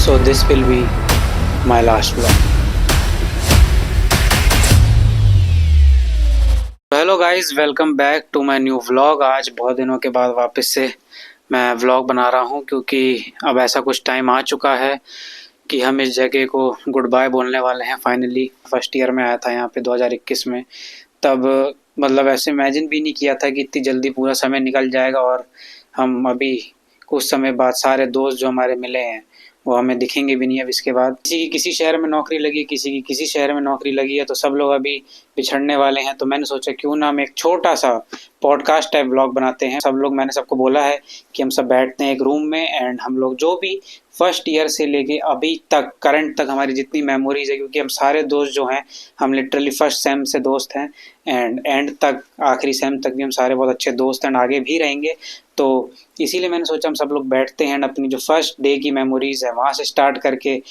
So this will be my last vlog. Hello guys, welcome back to my new vlog. आज बहुत दिनों के बाद वापस से मैं व्लॉग बना रहा हूं क्योंकि अब ऐसा कुछ टाइम आ चुका है कि हम इस जगह को गुड बाय बोलने वाले हैं फाइनली। फर्स्ट ईयर में आया था यहाँ पे 2021 में, तब मतलब ऐसे इमेजिन भी नहीं किया था कि इतनी जल्दी पूरा समय निकल जाएगा और हम अभी कुछ समय बाद सारे दोस्त जो हमारे मिले हैं वो हमें दिखेंगे भी नहीं। अब इसके बाद किसी की किसी शहर में नौकरी लगी, किसी की किसी शहर में नौकरी लगी है, तो सब लोग अभी बिछड़ने वाले हैं। तो मैंने सोचा क्यों ना हम एक छोटा सा पॉडकास्ट टाइप ब्लॉग बनाते हैं। मैंने सबको बोला है कि हम सब बैठते हैं एक रूम में एंड हम लोग जो भी फर्स्ट ईयर से लेके अभी तक करंट तक हमारी जितनी मेमोरीज है, क्योंकि हम सारे दोस्त जो हैं हम लिटरली फर्स्ट सेम से दोस्त हैं एंड एंड तक आखिरी सेम तक भी हम सारे बहुत अच्छे दोस्त हैं, आगे भी रहेंगे। तो इसीलिए मैंने सोचा हम सब लोग बैठते हैं अपनी जो फर्स्ट डे की मेमोरीज है वहाँ से स्टार्ट करके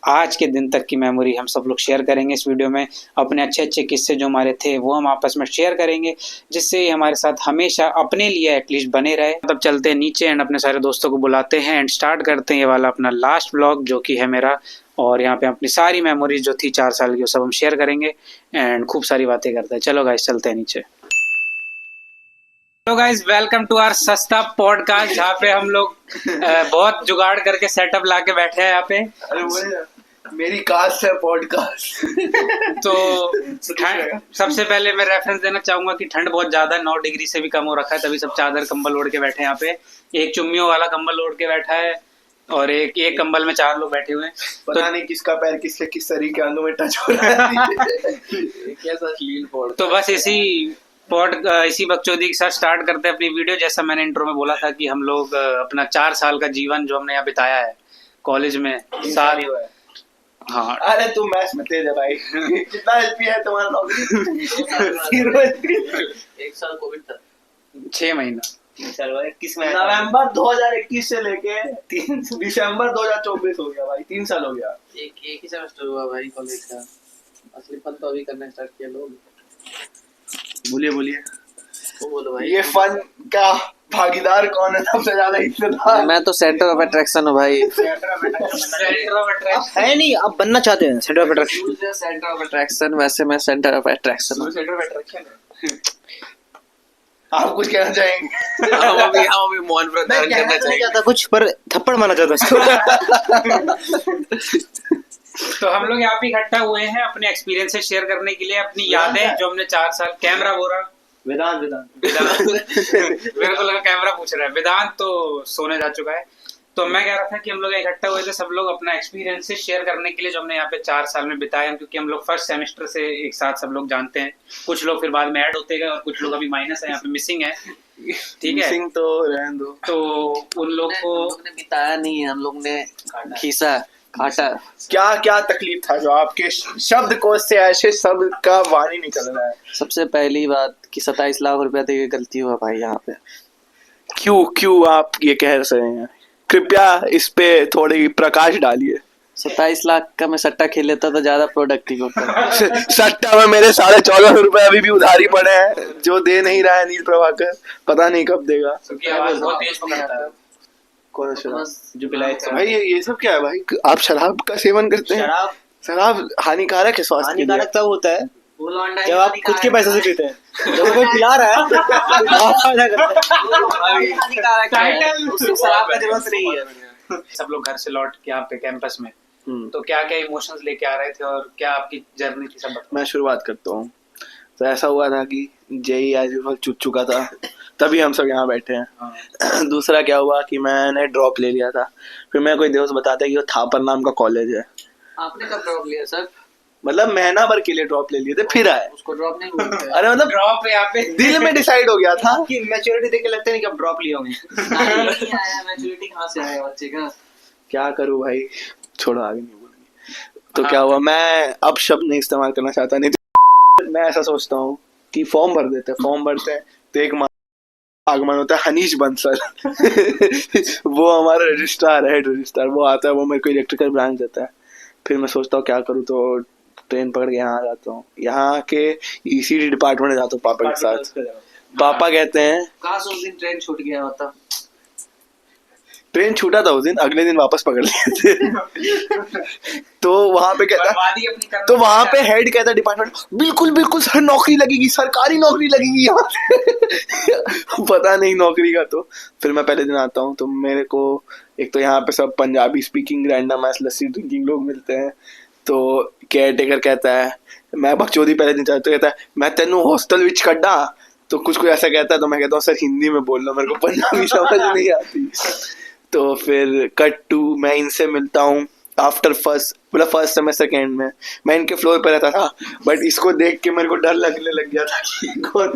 आज के दिन तक की मेमोरी हम सब लोग शेयर करेंगे इस वीडियो में। अपने अच्छे अच्छे किस्से जो हमारे थे वो हम आपस में शेयर करेंगे, जिससे हमारे साथ हमेशा अपने लिए एटलीस्ट बने रहे। तब चलते हैं नीचे एंड अपने सारे दोस्तों को बुलाते हैं एंड स्टार्ट करते हैं ये वाला अपना लास्ट व्लॉग जो कि है मेरा। और यहाँ पे अपनी सारी मेमोरीज जो थी 4 साल की वो सब हम शेयर करेंगे एंड खूब सारी बातें करते हैं। चलो गाइस चलते हैं नीचे। Hello guys, welcome to our सस्ता पॉडकास्ट, जहाँ पे हम लोग बहुत जुगाड़ करके सेटअप लाके बैठे हैं यहाँ पे। मेरी कास्ट है पॉडकास्ट। तो सबसे पहले मैं रेफरेंस देना चाहूंगा कि ठंड बहुत ज्यादा 9 डिग्री से भी कम हो रखा है, तभी सब चादर कंबल ओढ़ के बैठे हैं यहाँ पे। एक चुम्मियों वाला कंबल ओढ़ के बैठा है और एक कंबल में 4 लोग बैठे हुए हैं। पता नहीं किसका पैर किसके किस तरीके अंगों में टच हो रहा है। तो बस इसी बकचोदी के साथ स्टार्ट करते हैं अपनी वीडियो। जैसा मैंने इंट्रो में बोला था कि हम लोग अपना 4 साल का जीवन जो हमने यहाँ बिताया है कॉलेज में साथ ही हुआ है। हाँ, अरे तू मैथ्स में तेज है भाई। कितना एलपी है तुम्हारा नौकरी? 1 साल कोविड था, 6 महीना। नवंबर 2021 से लेके दिसंबर 2024 हो गया भाई, 3 साल हो गया। एक ही सेमेस्टर हुआ भाई कॉलेज का। असली फन तो अभी करना स्टार्ट किया लोग। बोलिए वो बोलो भाई, ये फन का भागीदार कौन है सबसे ज्यादा हिस्सेदार? मैं तो सेंटर ऑफ अट्रैक्शन हूँ भाई। है नहीं, आप बनना चाहते हैं centre of attraction. Centre of attraction, वैसे मैं सेंटर ऑफ अट्रैक्शन हूँ। आप कुछ कहना चाहेंगे? हम अभी मौन व्रत धारण करना चाहिए। कुछ पर थप्पड़ मारना चाहता तो हम लोग यहाँ पे इकट्ठा हुए हैं अपने एक्सपीरियंसेस शेयर करने के लिए, अपनी यादें जो हमने 4 साल। कैमरा बोल रहा वेदांत मेरे को लगा कैमरा पूछ रहा है। वेदांत तो सोने जा चुका है। तो मैं कह रहा था कि हम लोग इकट्ठा हुए थे सब लोग अपना एक्सपीरियंसेस शेयर करने के लिए जो हमने यहाँ पे 4 साल में बिताए हैं, क्योंकि हम लोग फर्स्ट सेमेस्टर से एक साथ सब लोग जानते हैं। कुछ लोग फिर बाद में ऐड होते गए और कुछ लोग अभी माइनस है, यहाँ पे मिसिंग है। ठीक है, मिसिंग तो रहने दो। तो उन लोग को बिताया नहीं है, हम लोग ने खीसा काटा। क्या क्या तकलीफ था जो आपके शब्द कोश से ऐसे शब्द का वाणी निकल रहा है? सबसे पहली बात कि 27 लाख रुपया देके गलती हुआ भाई यहाँ पे। क्यों आप ये कह रहे हैं? कृपया इस पे थोड़ी प्रकाश डालिए। 27 लाख का मैं सट्टा खेल लेता तो ज्यादा प्रोडक्टिव होता। सट्टा में मेरे 14.5 रुपए अभी भी उधारी पड़े हैं जो दे नहीं रहा है नील प्रभाकर, पता नहीं कब देगा। कौन शराब भाई? ये सब क्या है भाई? आप शराब का सेवन करते हैं? शराब हानिकारक है स्वास्थ्य के लिए। हानिकारक तब होता है जब आप खुद के पैसे से पीते हैं। जब कोई पिला रहा है शराब का जरूरत नहीं है। सब लोग घर से लौट के यहाँ पे कैंपस में, तो क्या क्या इमोशंस लेके आ रहे थे और क्या आपकी जर्नी थी सब? मैं शुरुआत करता हूँ। तो ऐसा हुआ था कि जेई एज यूजुअल चुक चुका था, तभी हम सब यहाँ बैठे हैं। दूसरा क्या हुआ कि मैंने ड्रॉप ले लिया था। फिर मैं कोई दोस्त बताता है कि वो थापर नाम का कॉलेज है। आपने कब ड्रॉप लिया सर? मतलब महीना भर के लिए ड्रॉप ले लिए थे, फिर आए। उसको ड्रॉप नहीं बोलते। अरे मतलब ड्रॉप यहाँ पे दिल में डिसाइड हो गया था कि मैच्योरिटी देख के लगता नहीं कि आप ड्रॉप लिए होंगे। नहीं आया, मैच्योरिटी कहाँ से आया बच्चे का? क्या करूँ भाई, छोड़ो आगे नहीं बोलेंगे। तो क्या हुआ, मैं अब शब्द नहीं इस्तेमाल करना चाहता, नहीं तो मैं ऐसा सोचता हूँ कि फॉर्म भर देते हैं तो एक आगमन होता है हनीश बंसल। वो हमारा रजिस्ट्रार है, हेड रजिस्ट्रार। वो आता है, वो मेरे को इलेक्ट्रिकल ब्रांच देता है। फिर मैं सोचता हूँ क्या करूँ, तो ट्रेन पकड़ के यहाँ आ जाता हूँ। यहाँ के ईसीडी डिपार्टमेंट में जाता हूँ पापा के साथ। पापा कहते हैं काश उस दिन ट्रेन छूट गया होता। ट्रेन छूटा था उस दिन, अगले दिन वापस पकड़ लिए थे। तो वहां पे कहता, तो वहां पे हेड कहता डिपार्टमेंट, बिल्कुल बिल्कुल सर नौकरी लगेगी, सरकारी नौकरी लगेगी यहाँ पे। पता नहीं नौकरी का। तो फिर मैं पहले दिन आता हूँ, तो मेरे को एक तो यहाँ पे सब पंजाबी स्पीकिंग रैंडम एस लस्सी ड्रिंकिंग लोग मिलते हैं। तो केयर टेकर कहता है, मैं बकचोदी पहले दिन चाहता, कहता है मैं तेनू हॉस्टल विच कड्डा। तो कुछ कोई ऐसा कहता है, तो मैं कहता हूँ सर हिंदी में बोलना, मेरे को पंजाबी समझ नहीं आती। तो फिर कट टू, मैं इनसे मिलता हूँ आफ्टर फर्स्ट, मतलब फर्स्ट सेमेस्टर के एंड में। मैं इनके फ्लोर पे रहता था, बट इसको देख के मेरे को डर लगने लग गया था कि कौन।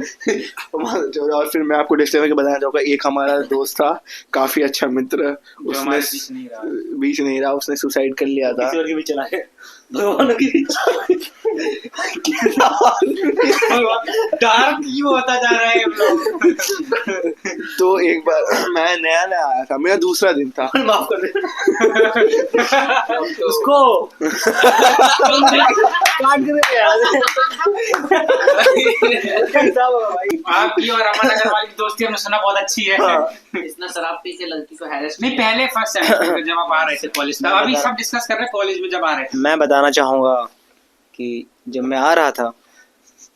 और फिर मैं आपको डिस्क्लेमर के बताना चाहूँगा, एक हमारा दोस्त था, काफी अच्छा मित्र, उसने बीच नहीं रहा, उसने सुसाइड कर लिया था। भी चला है डार्क क्यों होता जा रहा है तो एक बार मैं नया नया आया था, मेरा दूसरा दिन था। माफ कर दे उसको काट दे यार। आपकी और अमन अग्रवाल की दोस्ती हमने सुना बहुत अच्छी है। इसने शराब पी के लड़की को हैरेस नहीं, पहले फर्स्ट सेमेस्टर जब आप आ रहे थे कॉलेज, तब अभी सब डिस्कस कर रहे हैं कॉलेज में जब आ रहे थे। मैं बताना चाहूंगा कि जब मैं आ रहा था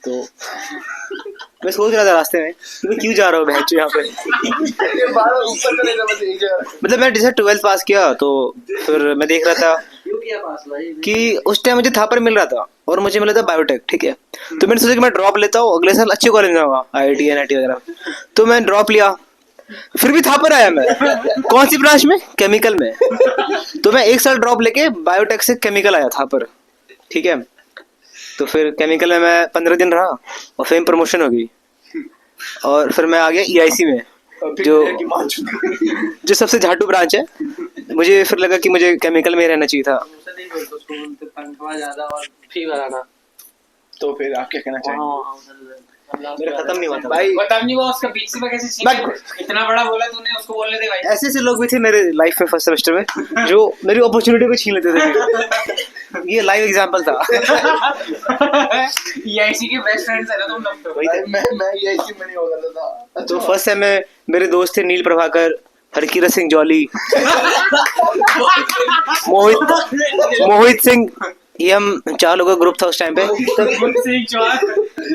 तो मैं सोच रहा था रास्ते में तो क्यों जा रहा हूँ बहन यहाँ पे। मतलब मैं जैसे 12th पास किया, तो फिर मैं देख रहा था कि उस टाइम मुझे थापर मिल रहा था और मुझे मिला था बायोटेक, ठीक है। तो मैंने सोचा कि मैं ड्रॉप लेता हूँ, अगले साल अच्छे कॉलेज में जाऊंगा, IIT NIT वगैरह। तो मैं ड्रॉप लिया, फिर भी थापर आया मैं। कौन सी ब्रांच में? केमिकल में। तो मैं एक साल ड्रॉप लेके बायोटेक से केमिकल आया थापर, ठीक है। तो फिर केमिकल में मैं 15 दिन रहा और फिर प्रमोशन हो गई, और फिर मैं आ गया EIC में, जो सबसे झाटू ब्रांच है। मुझे फिर लगा कि मुझे केमिकल में रहना चाहिए था। तो फिर आप क्या कहना चाहेंगे? मेरा खत्म नहीं हुआ था भाई, खत्म नहीं हुआ, उसका बीच से कैसे छीन, इतना बड़ा बोला तूने, उसको बोलने दे भाई। ऐसे ऐसे लोग भी थे मेरे लाइफ में फर्स्ट सेमेस्टर में जो मेरी अपॉर्चुनिटी को छीन लेते थे। ये लाइव एग्जांपल था। EIC के बेस्ट फ्रेंड्स है ना तुम लोग तो। मैं EIC में नहीं हो रहा था। तो फर्स्ट सेम में मेरे दोस्त थे नील प्रभाकर, हरकीरत सिंह जॉली, मोहित सिंह, ये हम 4 लोगों का ग्रुप था उस टाइम पे।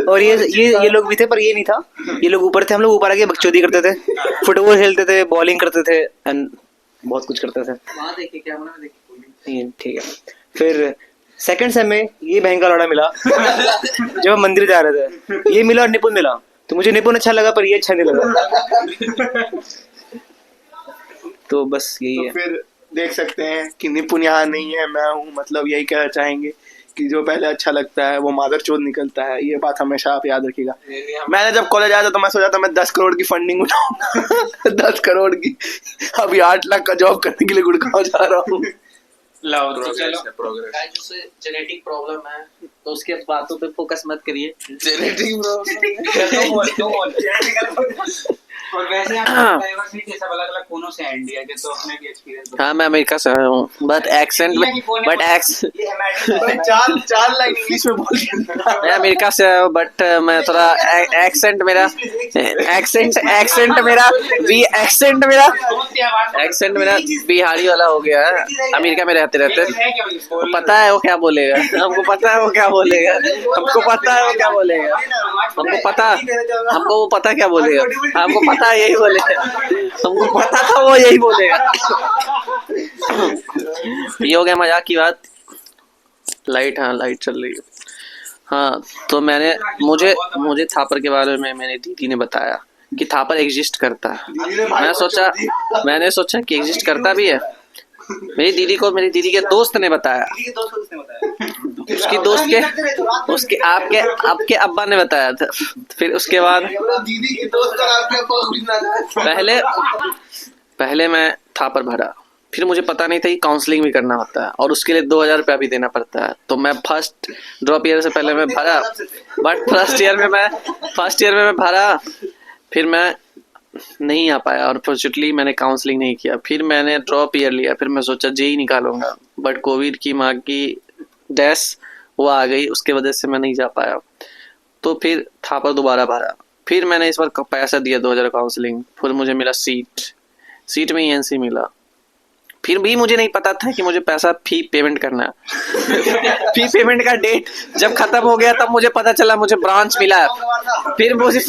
और ये लोग भी थे, पर ये नहीं था, ये लोग ऊपर थे। हम लोग ऊपर आके बकचोदी करते थे, फुटबॉल खेलते थे, बॉलिंग करते थे, एंड बहुत कुछ करते थे। ठीक है। फिर सेकंड सेम में ये बहन का लड़ा मिला जब हम मंदिर जा रहे थे। ये मिला और निपुण मिला, तो मुझे निपुण अच्छा लगा पर ये अच्छा नहीं लगा। तो बस यही है। फिर देख सकते हैं कि निपुण यहाँ नहीं है, मैं हूँ। मतलब यही कहना चाहेंगे कि जो पहले अच्छा लगता है वो मादरचोद निकलता है। ये बात हमेशा आप याद रखिएगा। मैंने जब कॉलेज आया था तो मैं सोचा था मैं 10 करोड़ की फंडिंग उठाऊंगा। 10 करोड़ की। अभी 8 लाख का जॉब करने के लिए गुड़गांव जा रहा हूँ। लाओ तो चलो। जिससे जेनेटिक प्रॉब्लम है तो उसके बातों पे फोकस मत करिए। Genetic problem. और वैसे आप डाइवर्सिटी सब अलग-अलग कोनों से हैं इंडिया के, तो अपने भी एक्सपीरियंस। हाँ, मैं अमेरिका से आया हूँ, बट एक्सेंट में, चार लाइन इंग्लिश में बोल। मैं अमेरिका से आया हूँ, बट मैं थोड़ा एक्सेंट मेरा बिहारी वाला हो गया है। अमेरिका में रहते पता है वो क्या बोलेगा, हमको पता है वो क्या बोलेगा, हमको पता क्या बोलेगा, हमको पता है यही बोलेगा, हमको पता था वो यही बोलेगा। ये हो गया मजाक की बात। लाइट, हाँ लाइट चल रही है। हाँ, तो मुझे थापर के बारे में मेरी दीदी ने बताया कि थापर एग्जिस्ट करता है। मैंने सोचा कि एग्जिस्ट करता भी है। मेरी दीदी के दोस्त ने बताया, उसकी दोस्त के उसके आपके अब्बा ने बताया था। फिर उसके बाद दीदी के दोस्त और आपके पहले मैं थापर भरा, फिर मुझे पता नहीं था कि काउंसलिंग भी करना होता है और उसके लिए 2000 रुपया भी देना पड़ता है। तो मैं फर्स्ट ड्रॉप ईयर से पहले मैं भरा, बट फर्स्ट ईयर में मैं भरा, फिर मैं नहीं आ पाया और फॉर्चुनेटली मैंने काउंसलिंग नहीं किया। फिर मैंने ड्रॉप ईयर लिया, फिर मैं सोचा जेई निकालूंगा, बट कोविड की माँ की डैश वो आ गई, उसके वजह से मैं नहीं जा पाया। तो फिर थापर दोबारा भरा, फिर मैंने इस बार पैसा दिया 2000 काउंसलिंग, फिर मुझे मिला सीट में ENC मिला। फिर भी मुझे नहीं पता था कि मुझे पैसा फी पेमेंट करना है। फी पेमेंट का डेट जब खत्म हो गया तब मुझे पता चला मुझे ब्रांच मिला। फिर मुझे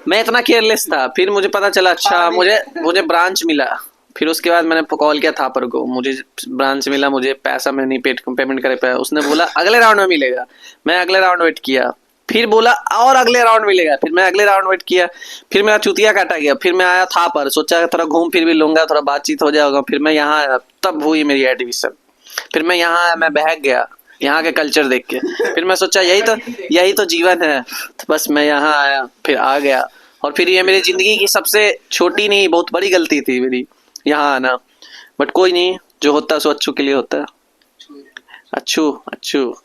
मैं इतना केयरलेस था, फिर मुझे पता चला अच्छा मुझे ब्रांच मिला। फिर उसके बाद मैंने कॉल किया थापर को, मुझे ब्रांच मिला, मुझे पैसा मैं नहीं पेमेंट कर पाया। उसने बोला अगले राउंड में मिलेगा। मैं अगले राउंड वेट किया, फिर बोला और अगले राउंड मिलेगा। फिर मैं अगले राउंड वेट किया, फिर मेरा चुतिया काटा गया। फिर मैं आया थापर, सोचा थोड़ा घूम फिर भी लूंगा, थोड़ा बातचीत हो जाएगा। फिर मैं यहाँ आया, तब हुई मेरी एडमिशन। फिर मैं यहाँ आया, मैं बहक गया यहाँ के कल्चर देख के। फिर मैं सोचा यही तो जीवन है, तो बस मैं यहाँ आया, फिर आ गया। और फिर ये मेरी जिंदगी की सबसे छोटी नहीं बहुत बड़ी गलती थी मेरी यहाँ आना। बट कोई नहीं, जो होता है सो अच्छू के लिए होता है, अच्छू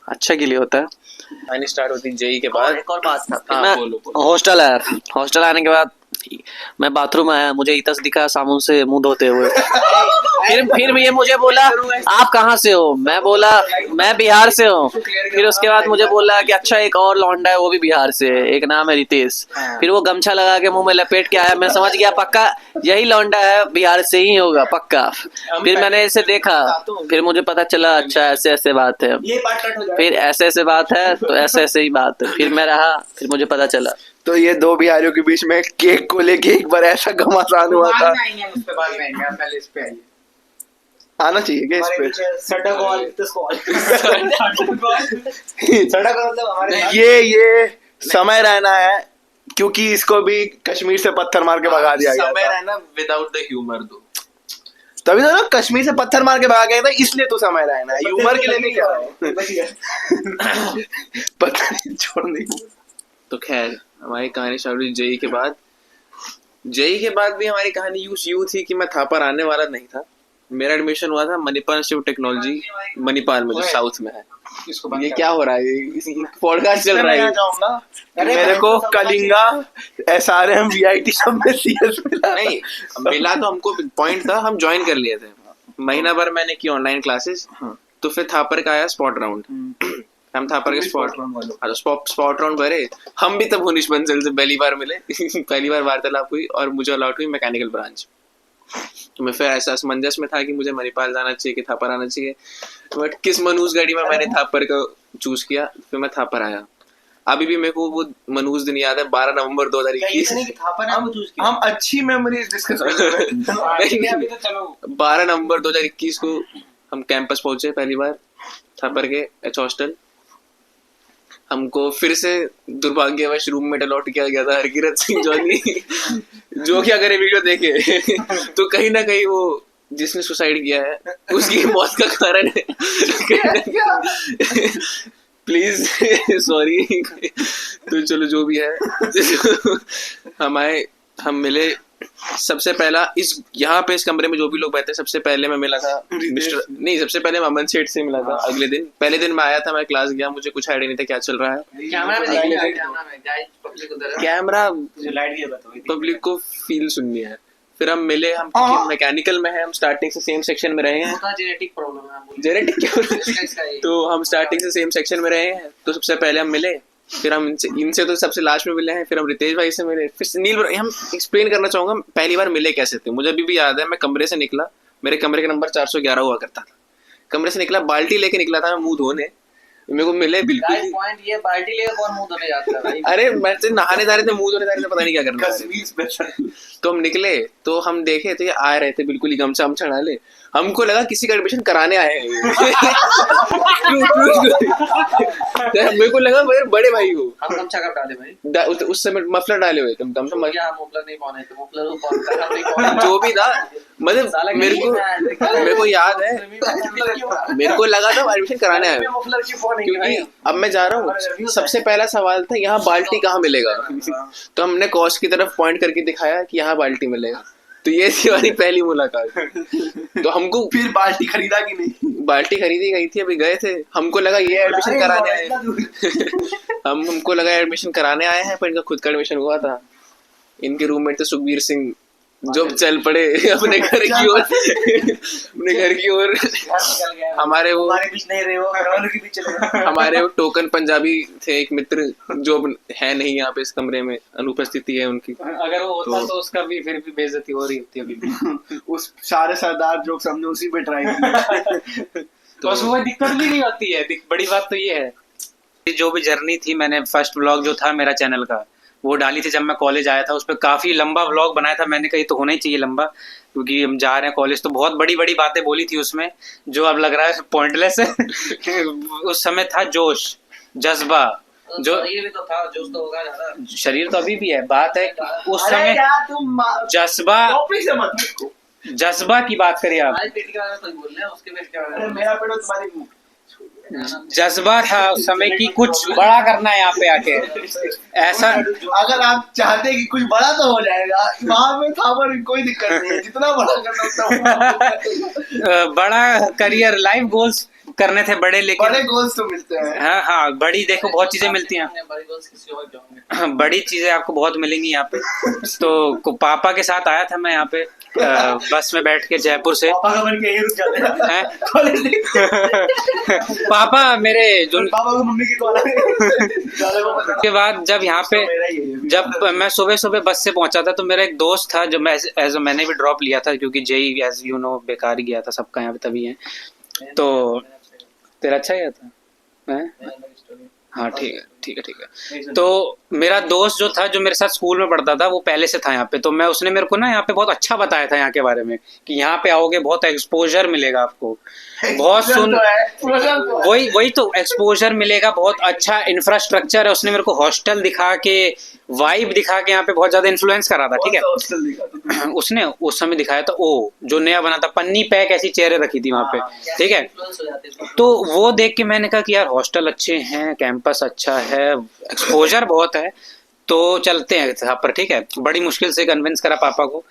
अच्छा के लिए होता है। कहानी स्टार्ट होती जेई के बाद। एक और बात था, हाँ, मैं बोलो। हॉस्टल आने के बाद मैं बाथरूम आया, मुझे इतस दिखा साबुन से मुंह धोते हुए। फिर ये मुझे बोला आप कहाँ से हो? मैं बोला मैं बिहार से हूँ। फिर उसके बाद मुझे बोला कि अच्छा एक और लौंडा है वो भी बिहार से है, एक नाम है रितेश। फिर वो गमछा लगा के मुंह में लपेट के आया, मैं समझ गया पक्का यही लौंडा है, बिहार से ही होगा पक्का। फिर मैंने इसे देखा, फिर मुझे पता चला अच्छा ऐसे ऐसे बात है, फिर ऐसे ऐसे बात है तो ऐसे ऐसे ही बात है। फिर मैं रहा, फिर मुझे पता चला। तो ये दो बिहारियों के बीच में केक को लेके एक बार ऐसा घमासान हुआ था। आना चाहिए क्या इस पे? ये समय रहना है, क्योंकि इसको भी कश्मीर से पत्थर मार के भगा दिया गया समय था। रहना विदाउट द ह्यूमर दो। तभी तो ना कश्मीर से पत्थर मार के भगा गया था, इसलिए तो समय रहना है, ह्यूमर के लिए नहीं कह रहा हूँ। पता नहीं, छोड़ नहीं। तो खैर हमारी कहानी स्टार्ट हुई जेई के बाद। जेई के बाद भी हमारी कहानी यूं थी कि मैं थापर आने वाला नहीं था। मेरा एडमिशन हुआ था Manipal institute of technology, Manipal में जो साउथ में है। ये क्या हो रहा है? पॉडकास्ट चल रहा है। मेरे को कलिंगा, SRM, VIT सब में CS मिला। नहीं मिला तो हमको पॉइंट था, हम ज्वाइन कर लिए थे। महीना भर मैंने की ऑनलाइन क्लासेस। तो फिर थापर का आया स्पॉट राउंड। हम थापर के स्पॉट राउंड भरे। हम भी तब हुनिश बंसल से पहली बार मिले। पहली बार वार्तालाप हुई और मुझे अलॉट हुई मैकेनिकल ब्रांच। तो मैं फिर ऐसा असमंजस में था कि मुझे मणिपाल जाना चाहिए कि थापर आना चाहिए। बट किस मनूस गाड़ी में मैंने थापर को चूज किया, फिर मैं थापर आया। अभी भी मेरे को वो मनूस दिन याद है, 12 नवंबर 2021। हम अच्छी मेमोरीज डिस्कस कर रहे हैं। 12 नवंबर 2021 को हम कैंपस पहुंचे पहली बार थापर के एच हॉस्टल। हमको फिर से दुर्भाग्यवश रूममेट अलॉट किया गया था हरकिरत सिंह जॉनी, जो कि अगर ये वीडियो देखे तो कहीं ना कहीं वो जिसने सुसाइड किया है उसकी मौत का कारण है। Please sorry. तो चलो जो भी है, हम मिले। सबसे पहला यहाँ पे इस कमरे में जो भी लोग बैठे, सबसे पहले मैं मिला था सबसे पहले मैं अमन सेठ से मिला था। अगले दिन पहले दिन मैं आया था, मैं क्लास गया, मुझे कुछ आइडिया नहीं था क्या चल रहा है। कैमरा पब्लिक को फील सुननी है। फिर हम मिले, हम मैकेनिकल में है, हम स्टार्टिंग से सेम सेक्शन में रहे हैं। जेनेटिक क्यों? तो हम स्टार्टिंग से सेम सेक्शन में रहे हैं। तो सबसे पहले हम मिले, फिर हम इनसे तो सबसे लास्ट में मिले हैं। फिर हम रितेश भाई से मिले, फिर नील। हम एक्सप्लेन करना चाहूंगा पहली बार मिले कैसे थे। मुझे अभी भी याद है, मैं कमरे से निकला, मेरे कमरे का नंबर 411 हुआ करता था। कमरे से निकला, बाल्टी लेके निकला था मैं मुंह धोने। मेरे को मिले बिल्कुल ये बाल्टी लेकर कौन मुंह धोने जाता है भाई? अरे मैं नहाने जा रहे थे, मुंह धोने जा रहे थे, पता नहीं क्या करना। तो हम निकले तो हम देखे तो ये आ रहे थे बिल्कुल ही गमछा हमछा डाले। हमको लगा किसी का एडमिशन कराने आए हैं। मेरे को लगा मेरे बड़े भाई को। हम गमछा कब डाले भाई? उस समय मफलर डाले हुए थे। मफलर नहीं पहने थे, मफलर को जो भी था, मतलब मेरे को याद है, मेरे को लगा था एडमिशन कराने आए। क्योंकि अब मैं जा रहा हूँ, सबसे पहला सवाल था यहाँ बाल्टी कहाँ मिलेगा। तो हमने कॉश की तरफ पॉइंट करके दिखाया कि यहाँ बाल्टी मिलेगा। तो ये थी हमारी पहली मुलाकात। तो हमको फिर बाल्टी खरीदा कि नहीं? बाल्टी खरीदी गई थी, अभी गए थे। हमको लगा ये एडमिशन कराने आए हैं। हमको लगा एडमिशन कराने आए हैं, पर इनका खुद का एडमिशन हुआ था। इनके रूममेट थे सुखबीर सिंह, जो चल पड़े अपने घर की ओर, अपने घर की ओर। हमारे वो बीच नहीं रहे हो, घर वालों के बीच चले गए। हमारे वो टोकन पंजाबी थे एक मित्र, जो अब है नहीं यहाँ पे इस कमरे में, अनुपस्थिति है उनकी। अगर वो होता तो उसका भी फिर भी बेइज्जती हो रही होती अभी भी। उस सारे सरदार जोक्स हमने उसी पे ट्राई किए। तो उसमें कोई दिक्कत भी नहीं होती है, बड़ी बात तो ये है। जो भी जर्नी थी, मैंने फर्स्ट व्लॉग जो था मेरा चैनल का वो डाली थी जब मैं कॉलेज आया था। उस पर काफी लंबा व्लॉग बनाया था मैंने, कही तो होना ही चाहिए लंबा, क्योंकि हम जा रहे हैं कॉलेज, तो बहुत बड़ी बड़ी बातें बोली थी उसमें जो अब लग रहा है पॉइंटलेस है। उस समय था जोश, जज्बा, जो ये भी तो था, जोश तो होगा ज्यादा। शरीर तो अभी भी है, बात है उस समय जज्बा, जज्बा की बात करिए आप। हमारे पेट के बारे में कोई बोल रहे हैं, उसके पेट के बारे में। मेरा पेट तुम्हारी मुंह। जज्बा था उस समय की कुछ बड़ा करना है यहाँ पे आके, ऐसा। अगर आप चाहते कि कुछ बड़ा तो हो जाएगा, वहां पे था पर कोई दिक्कत नहीं है, जितना बड़ा करना उतना बड़ा करियर, लाइफ गोल्स करने थे बड़े, लेकिन बड़े गोल्स तो मिलते हैं। हाँ हाँ, बड़ी देखो बहुत चीजें मिलती हैं, बड़े गोल्स किसी और के होंगे। बड़ी चीजें आपको बहुत मिलेंगी यहाँ पे। तो पापा के साथ आया था मैं यहाँ पे बस में बैठ के जयपुर से। पापा का बन के यही रुक जाते हैं हैं? कॉलेज। पापा मेरे जो पापा को मम्मी की कॉल के बाद जब यहाँ पे जब मैं सुबह सुबह बस से पहुंचा था, तो मेरा एक दोस्त था जो मैंने भी ड्रॉप लिया था, क्योंकि जेई एज यू नो बेकार ही गया था सबका यहाँ पे, तभी है। तो तेरा अच्छा गया था हैं? हाँ ठीक है ठीक है ठीक है। तो मेरा दोस्त जो था, जो मेरे साथ स्कूल में पढ़ता था, वो पहले से था यहाँ पे, तो मैं उसने मेरे को ना यहाँ पे बहुत अच्छा बताया था यहाँ के बारे में, कि यहाँ पे आओगे बहुत एक्सपोजर मिलेगा आपको, बहुत सुन वही तो एक्सपोजर मिलेगा, बहुत अच्छा इंफ्रास्ट्रक्चर है। उसने मेरे को हॉस्टल दिखा के, वाइब दिखा के यहाँ पे बहुत ज्यादा इन्फ्लुएंस करा था, ठीक है। उसने उस समय दिखाया था ओ जो नया बना था, पन्नी पैक ऐसी चेयरें रखी थी वहाँ पे, ठीक है। तो वो देख के मैंने कहा कि यार हॉस्टल अच्छे हैं, कैंपस अच्छा है, एक्सपोजर बहुत है, तो चलते हैं यहाँ पर, ठीक है। बड़ी मुश्किल से कन्विंस करा पापा को।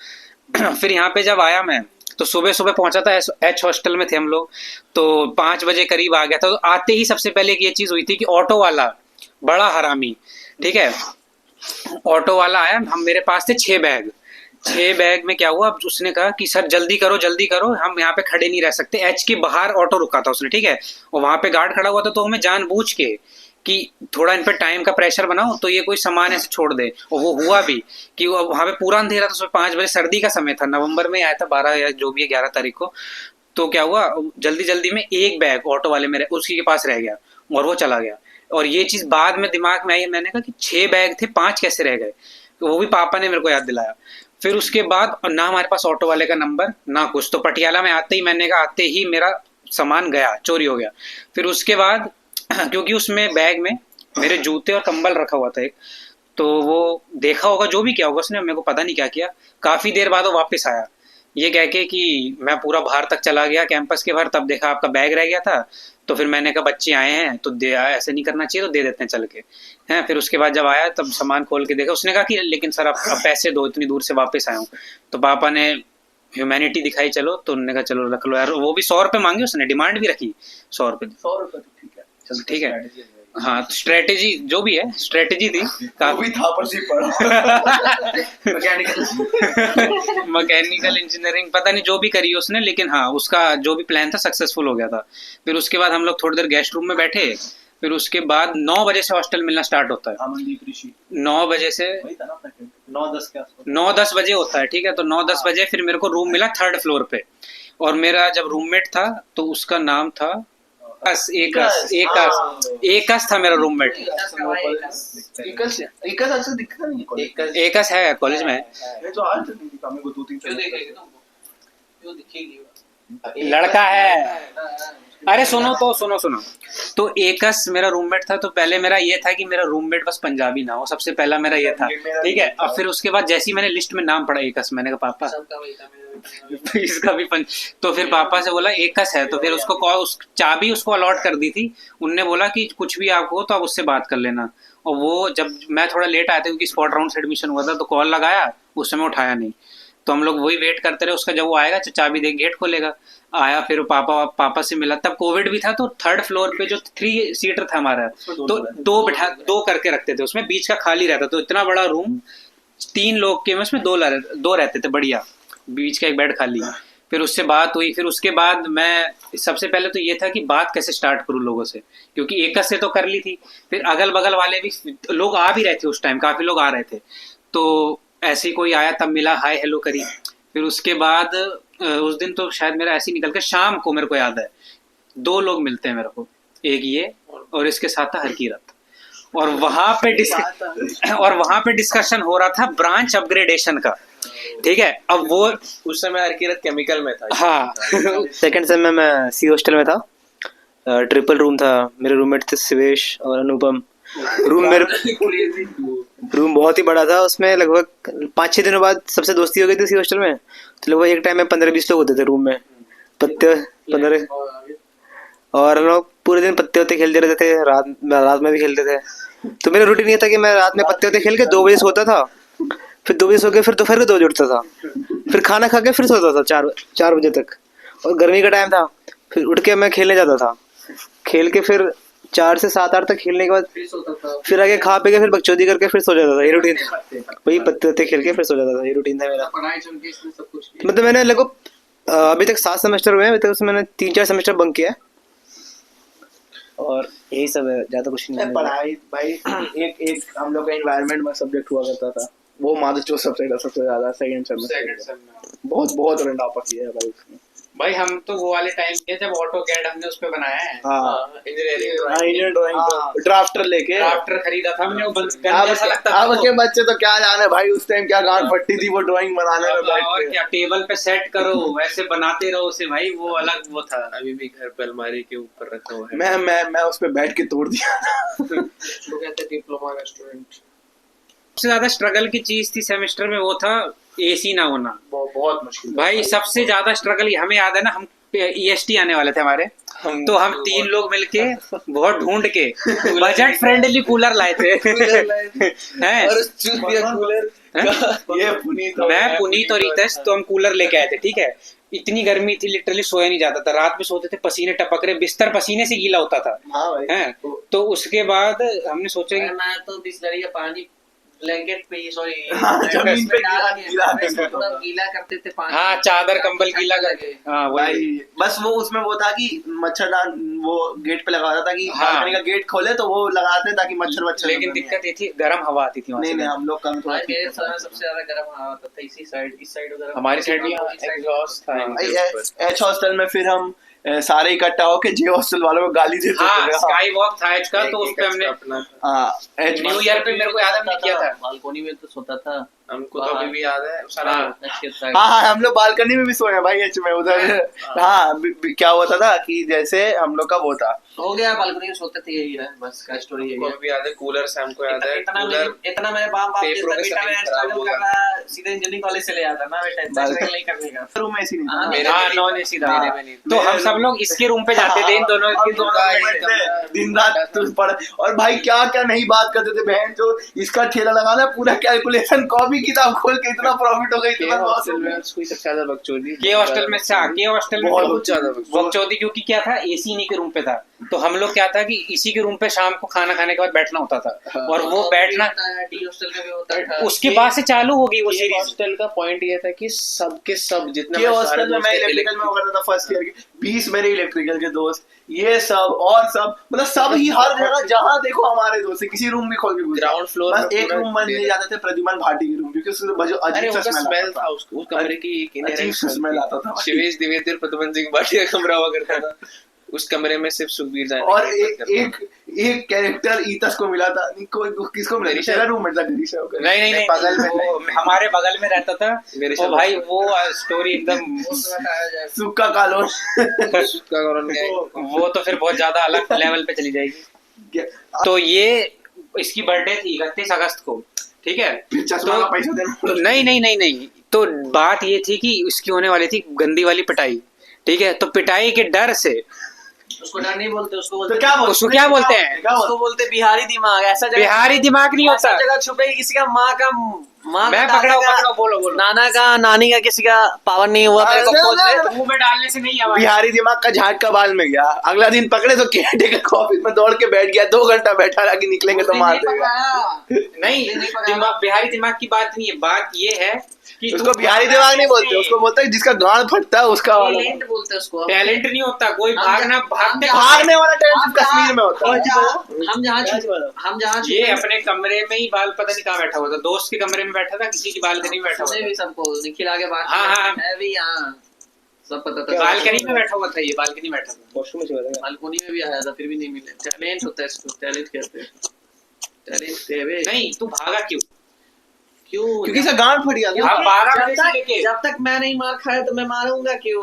फिर यहाँ पे जब आया मैं, तो सुबह सुबह पहुंचा था, एच हॉस्टल में थे हम लोग, तो 5 बजे करीब आ गया था। तो आते ही सबसे पहले ये चीज हुई थी कि ऑटो वाला बड़ा हरामी, ठीक है, ऑटो वाला आया, हम मेरे पास थे 6 बैग में क्या हुआ, अब उसने कहा कि सर जल्दी करो, हम यहाँ पे खड़े नहीं रह सकते। एच के बाहर ऑटो रुका था उसने, ठीक है, और वहां पे गार्ड खड़ा हुआ था, तो हमें जानबूझ के कि थोड़ा इन पे टाइम का प्रेशर बनाओ तो ये कोई सामान ऐसे छोड़ दे, और वो हुआ भी कि वहां पे पूरा अंधेरा था। सुबह 5 बजे, सर्दी का समय था, नवंबर में आया था, 12 या जो भी है 11 तारीख को। तो क्या हुआ, जल्दी जल्दी में एक बैग ऑटो वाले में उसी के पास रह गया और वो चला गया। और ये चीज बाद में दिमाग में आई, मैंने कहा कि 6 बैग थे, 5 कैसे रह गए, तो वो भी पापा ने मेरे को याद दिलाया। फिर उसके बाद ना हमारे पास ऑटो वाले का नंबर ना कुछ, तो पटियाला में आते ही मैंने कहा, आते ही मेरा सामान गया, चोरी हो गया। फिर उसके बाद क्योंकि उसमें बैग में मेरे जूते और कंबल रखा हुआ था एक, तो वो देखा होगा जो भी किया होगा उसने, मेरे को पता नहीं क्या किया। काफी देर बाद वो वापस आया ये कह के कि मैं पूरा बाहर तक चला गया कैंपस के बाहर, तब देखा आपका बैग रह गया था। तो फिर मैंने कहा बच्चे आए हैं तो दे, ऐसे नहीं करना चाहिए, तो दे देते हैं चल के हैं। फिर उसके बाद जब आया तब सामान खोल के देखा, उसने कहा कि लेकिन सर आप पैसे दो, इतनी दूर से वापस आया हूँ। तो पापा ने ह्यूमैनिटी दिखाई, चलो, तो उन्होंने कहा चलो रख लो यार। वो भी 100 रुपये मांगे उसने, डिमांड भी रखी 100 रुपये। 100 रुपये ठीक है, चल ठीक है, हाँ स्ट्रेटेजी जो भी है, स्ट्रेटेजी थी काफी था पर सी पड़ा मैकेनिकल इंजीनियरिंग पता नहीं जो भी करी उसने, लेकिन हाँ उसका जो भी प्लान था सक्सेसफुल हो गया था। फिर उसके बाद हम लोग थोड़ी देर गेस्ट रूम में बैठे, फिर उसके बाद 9 बजे से हॉस्टल मिलना स्टार्ट होता है। 9 बजे से 9-10 बजे होता है, ठीक है। तो 9-10 बजे फिर मेरे को रूम मिला 3rd फ्लोर पे, और मेरा जब रूममेट था तो उसका नाम था एकस था मेरा रूममेट। एकस है कॉलेज में, लड़का है। अरे सुनो तो एकस मेरा रूममेट था। तो पहले मेरा ये था कि मेरा रूममेट बस पंजाबी ना हो, सबसे पहला मेरा ये था, ठीक है। अब फिर उसके बाद जैसे ही मैंने लिस्ट में नाम पढ़ा एकस, मैंने कहा पापा इसका भी तो फिर पापा से बोला एकस है, तो फिर उसको कॉल, उस चाबी उसको अलॉट कर दी थी। उनने बोला कि कुछ भी आपको हो तो आप उससे बात कर लेना। और वो जब मैं थोड़ा लेट आया था क्योंकि स्पॉट राउंड से एडमिशन हुआ था, तो कॉल लगाया, उस समय उठाया नहीं, तो हम लोग वही वेट करते रहे उसका, जब वो आएगा तो चाबी दे गेट खोलेगा। आया, फिर पापा से मिला, तब कोविड भी था, तो 3rd फ्लोर पे जो 3 सीटर था हमारा, तो 2 करके रखते थे, उसमें बीच का खाली रहता, तो इतना बड़ा रूम 3 लोग के में उसमें 2 रहते थे बढ़िया, बीच का एक बेड खाली। फिर उससे बात हुई, फिर उसके बाद मैं सबसे पहले तो ये था कि बात कैसे स्टार्ट करूँ लोगों से, क्योंकि एक से तो कर ली थी, फिर अगल बगल वाले भी लोग आ भी रहे थे उस टाइम, काफी लोग आ रहे थे। तो ऐसे ही कोई आया तब मिला, हाय हेलो करी। फिर उसके बाद उस दिन तो शायद मेरा ऐसे ही निकल के शाम को मेरे को याद है 2 लोग मिलते हैं मेरे को, एक ये और इसके साथ था हरकीरत। और वहां पे डिस्कशन हो रहा था ब्रांच अपग्रेडेशन का, ठीक है। अब वो उस समय हरकीरत केमिकल में था। हाँ सेकंड सेम में मैं सी हॉस्टल में था, ट्रिपल रूम था, मेरे रूममेट थे शिवेश और अनुपम। रूम बहुत ही बड़ा था, उसमें लगभग 5-6 दिनों बाद सबसे दोस्ती हो गई थी सी हॉस्टल में। तो लगभग एक टाइम में 15-20 लोग होते थे रूम में, पत्ते 15। और हम लोग पूरे दिन पत्ते वत्ते खेलते रहते थे, रात में भी खेलते थे। तो मेरा रूटीन ये था कि मैं रात में पत्ते वत्ते खेल के 2 बजे सोता था, फिर 2 बजे सो के फिर दोपहर को 2 बजे उठता था, फिर खाना खा के फिर सोता था 4 बजे तक। और गर्मी का टाइम था, फिर उठ के मैं खेलने जाता था, खेल के फिर 4 से 7-8 तक खेलने के बाद फिर आगे खा पी के फिर बकचोदी करके फिर सो जाता था। ये रूटीन था, वही पत्ते वत्ते खेल के फिर सो जाता था, ये रूटीन था मेरा। मतलब मैंने लगभग अभी तक 7 सेमेस्टर हुए हैं, अभी तक उसमें मैंने 3-4 सेमेस्टर बंक किया है और यही सब है, ज्यादा कुछ नहीं है। पढ़ाई भाई एक हम लोग का एनवायरनमेंट में सब्जेक्ट हुआ करता था, वो माधव सबसे ज्यादा सेकंड सेमेस्टर में बहुत रंडापा किया है भाई उसमें। भाई हम तो वो वाले टाइम के जब ऑटो कैड हमने उस पे बनाया है, इंजीनियरिंग ड्राइंग ड्राफ्टर लेके ड्राफ्टर खरीदा था हमने, वो गंदा सा लगता था। अब के बच्चे तो क्या जाने भाई, उस टाइम क्या गांड फट्टी थी वो ड्राइंग बनाने में बैठ और के। क्या टेबल पे सेट करो, वैसे बनाते रहो उसे भाई, वो अलग वो था। अभी भी घर पे अलमारी के ऊपर रखा हुआ है। मैं उस पे बैठ के तोड़ दिया। तो कहते डिप्लोमा का स्टूडेंट। सबसे ज्यादा स्ट्रगल की चीज थी सेमेस्टर में वो था एसी ना होना, बहुत मुश्किल भाई सबसे ज्यादा स्ट्रगल। हमें याद है ना, हम EST आने वाले थे हमारे, तो हम 3 लोग मिलके बहुत ढूंढ के बजट फ्रेंडली कूलर लाए थे। हैं? मैं पुनीत और रितेश तो हम कूलर लेके आए थे, ठीक है। इतनी गर्मी थी, लिटरली सोया नहीं जाता था, रात में सोते थे पसीने टपक रहे, बिस्तर पसीने से गीला होता था। हाँ भाई। हैं? तो उसके बाद हमने सोचा कि मैं तो बिस्लरी का पानी ब्लैंकेट पे ही, सॉरी जमीन पे गीला करते थे पानी। हाँ चादर कंबल गीला करके, हाँ वही। भाई बस वो उसमें वो था कि मच्छरदान वो गेट पे लगा था कि हाँ। बालकनी का गेट खोले तो वो लगाते ताकि मच्छर लेकिन दिक्कत ये थी गर्म हवा आती थी वहाँ नहीं से। नहीं हम लोग का थोड़ा मेरे समय सबसे ज्यादा गर्म हवा आता था इसी साइड, इस साइड उधर हमारी साइड भी एग्जॉस्ट था इनके ऊपर। एच हॉस्टल में फिर हम सारे इकट्ठा होके जे हॉस्टल वालों को गाली देते हाँ थे। स्काई वॉक था एच का, तो उस पे हमने अपना न्यू ईयर पे मेरे को याद है हमने किया था। बालकोनी में तो सोता था। हमको तो अभी भी याद है सारा। हाँ हम लोग बालकनी में भी सोए हैं भाई एच में उधर। हाँ क्या होता था कि जैसे हम लोग का वो था, हो गया बालकोनी में सोते थे, यही है बस का स्टोरी यही हमको है। अभी भी याद है कूलर से, हमको याद है इतना मेरे बाप पेपरों के बेटा साथ मैं खराब स्ट्रगल होगा। कर रहा, सीधे इंजीनियरिंग कॉलेज चले जाता ना, मैं टेंशन नहीं करने का। रूम में ऐसी नहीं हाँ, था। मेरे हाँ नॉन एसी था, मेरे में नहीं था। तो हम सब लोग इसके रूम पे जाते थे, इन दोनों हम के दोनों दोनों के बैठते दिन रात तो पढ़, और भाई क्या क्या नहीं बात करते थे बहन, जो इसका ठेला लगाना पूरा कैलकुलेशन, कॉपी किताब खोल के इतना प्रॉफिट हो गई, इतना लॉस हो हॉस्टल गया। में कोई सबसे ज्यादा बकचोदी के हॉस्टल में से के हॉस्टल में बहुत ज्यादा बकचोदी, क्योंकि क्या था एसी इन्हीं के रूम पे था, तो हम लोग क्या था कि इसी के रूम पे शाम को खाना खाने के बाद बैठना होता था, और वो बैठना डी हॉस्टल का भी होता था। उसके बाद से चालू हो गई वो ये सीरीज। हॉस्टल का पॉइंट ये था कि सबके सब जितने के हॉस्टल में मैं इलेक्ट्रिकल में करता था फर्स्ट ईयर के, 20 मेरे इलेक्ट्रिकल के दोस्त, ये सब और सब, मतलब सब ही हर जगह जहाँ देखो हमारे दोस्त है, किसी रूम भी खोल के घुस जाओ। ग्राउंड फ्लोर बस एक रूम बंद ले जाते थे, प्रद्युमन भाटी की रूम, क्योंकि उसमें जो अरे अजीब सा उसका स्मेल स्मेल था, उस कमरे की एक अजीब inherent सा स्मेल आता था। शिवेश द्विवेदी और प्रद्युमन सिंह भाटिया का कमरा हुआ करता था। उस कमरे में सिर्फ सुखबीर जाने और की हिम्मत करता था। एक कैरेक्टर ईतस को मिला था, किसको मिला? गरीशा। तेरा रूममेट था गरीशा। नहीं बगल में वो हमारे बगल में रहता था। गरीशा ओ भाई वो स्टोरी एकदम सुक्का कालोन। उसका कारण क्या है? वो तो फिर बहुत ज्यादा अलग लेवल पे चली जाएगी। तो ये इसकी बर्थडे थी 31 अगस्त को, ठीक है। चश्मा का पैसा देना। नहीं तो बात ये थी कि उसकी होने वाली थी गंदी वाली पिटाई, ठीक है। तो पिटाई के डर से उसको डर नहीं बोलते, उसको तो बोलते क्या बोलते? उसको क्या बोलते हैं? क्या उसको बोलते बिहारी दिमाग। ऐसा जगह बिहारी दिमाग नहीं ऐसा होता, जगह छुपे किसी का माँ का माँ मैं का, पकड़ाओ दादा का, पकड़ाओ, बोलो बोलो। नाना का, नानी का, किसी का पावर नहीं हुआ मेरे को अरे, खोलने। अरे, मुंह में डालने से नहीं आवाज। बिहारी दिमाग का झाटका बाल में गया। अगला दिन पकड़े तो केयरटेकर के ऑफिस में दौड़ के बैठ गया, 2 घंटा बैठा रहा कि निकलेंगे तो मार देगा। नहीं, दिमाग बिहारी दिमाग की बात नहीं है, बात ये है कि उसको बिहारी दिमाग नहीं बोलते, उसको बोलते हैं जिसका गांड फटता है उसका वाला। टैलेंट बोलते हैं उसको। टैलेंट नहीं होता कोई, भागना भागते भागने वाला टैलेंट कश्मीर में होता है। हम जहाँ ये अपने कमरे में ही बाल पता नहीं कहाँ बैठा हुआ था, दोस्त के कमरे में बैठा था, किसी की बालकनी में बैठा हुआ भी सबको निखिल आगे बात हाँ, हाँ। है भी यहाँ सब पता था। था। बालकनी में बैठा हुआ था, ये बालकनी में बैठा था। बालकोनी में भी आया था, फिर भी नहीं मिले। टैलेंट होता है इसको, टैलेंट कहते हैं। टैलेंट नहीं, तू भागा क्यों? क्यों? क्योंकि इसका गांड फट गया। हाँ, 12 बजे से लेके जब तक मैं नहीं मार खाया तो मैं मारूंगा क्यों?